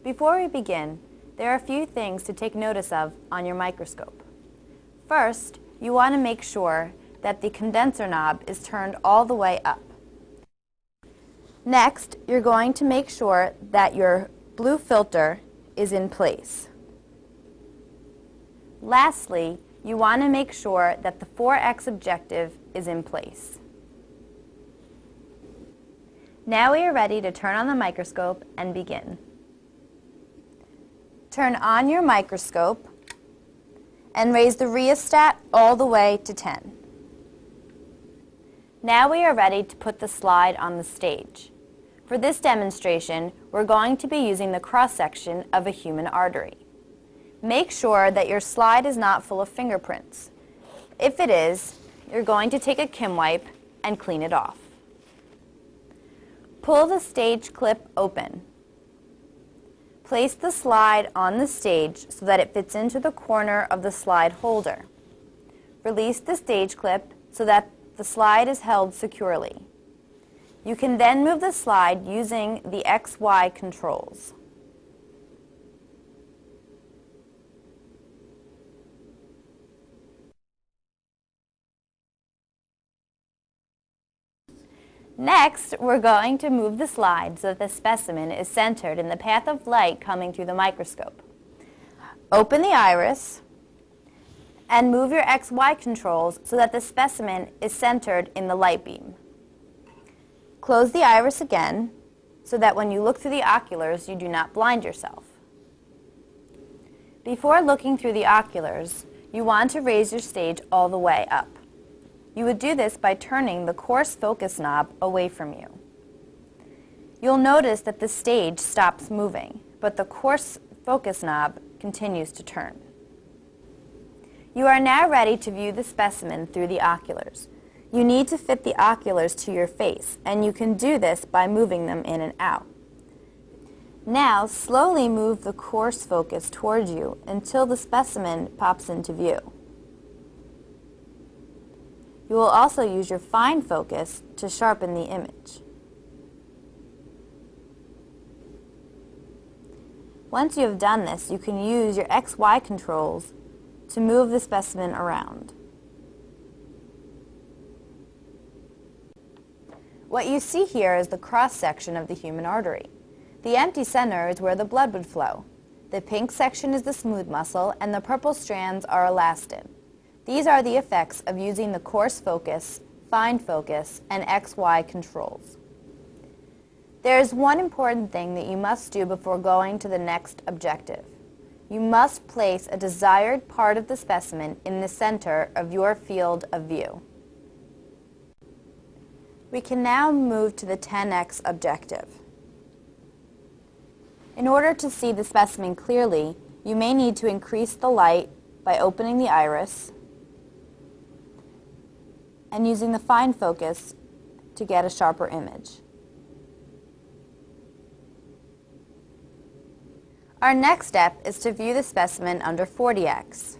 Before we begin, there are a few things to take notice of on your microscope. First, you want to make sure that the condenser knob is turned all the way up. Next, you're going to make sure that your blue filter is in place. Lastly, you want to make sure that the 4x objective is in place. Now we are ready to turn on the microscope and begin. Turn on your microscope and raise the rheostat all the way to 10. Now we are ready to put the slide on the stage. For this demonstration, we're going to be using the cross-section of a human artery. Make sure that your slide is not full of fingerprints. If it is, you're going to take a Kim wipe and clean it off. Pull the stage clip open. Place the slide on the stage so that it fits into the corner of the slide holder. Release the stage clip so that the slide is held securely. You can then move the slide using the XY controls. Next, we're going to move the slide so that the specimen is centered in the path of light coming through the microscope. Open the iris and move your XY controls so that the specimen is centered in the light beam. Close the iris again so that when you look through the oculars, you do not blind yourself. Before looking through the oculars, you want to raise your stage all the way up. You would do this by turning the coarse focus knob away from you. You'll notice that the stage stops moving, but the coarse focus knob continues to turn. You are now ready to view the specimen through the oculars. You need to fit the oculars to your face, and you can do this by moving them in and out. Now, slowly move the coarse focus towards you until the specimen pops into view. You will also use your fine focus to sharpen the image. Once you have done this, you can use your XY controls to move the specimen around. What you see here is the cross-section of the human artery. The empty center is where the blood would flow. The pink section is the smooth muscle, and the purple strands are elastin. These are the effects of using the coarse focus, fine focus, and XY controls. There is one important thing that you must do before going to the next objective. You must place a desired part of the specimen in the center of your field of view. We can now move to the 10x objective. In order to see the specimen clearly, you may need to increase the light by opening the iris and using the fine focus to get a sharper image. Our next step is to view the specimen under 40x.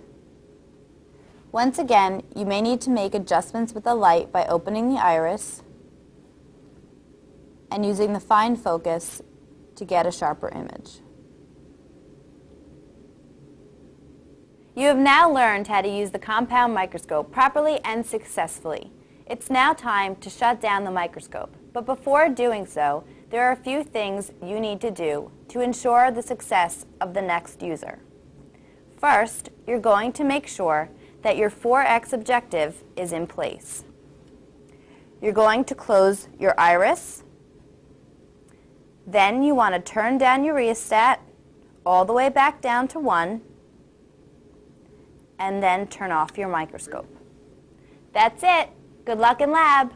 Once again, you may need to make adjustments with the light by opening the iris and using the fine focus to get a sharper image. You have now learned how to use the compound microscope properly and successfully. It's now time to shut down the microscope, but before doing so, there are a few things you need to do to ensure the success of the next user. First, you're going to make sure that your 4x objective is in place. You're going to close your iris. Then you want to turn down your rheostat all the way back down to 1, and then turn off your microscope. That's it. Good luck in lab.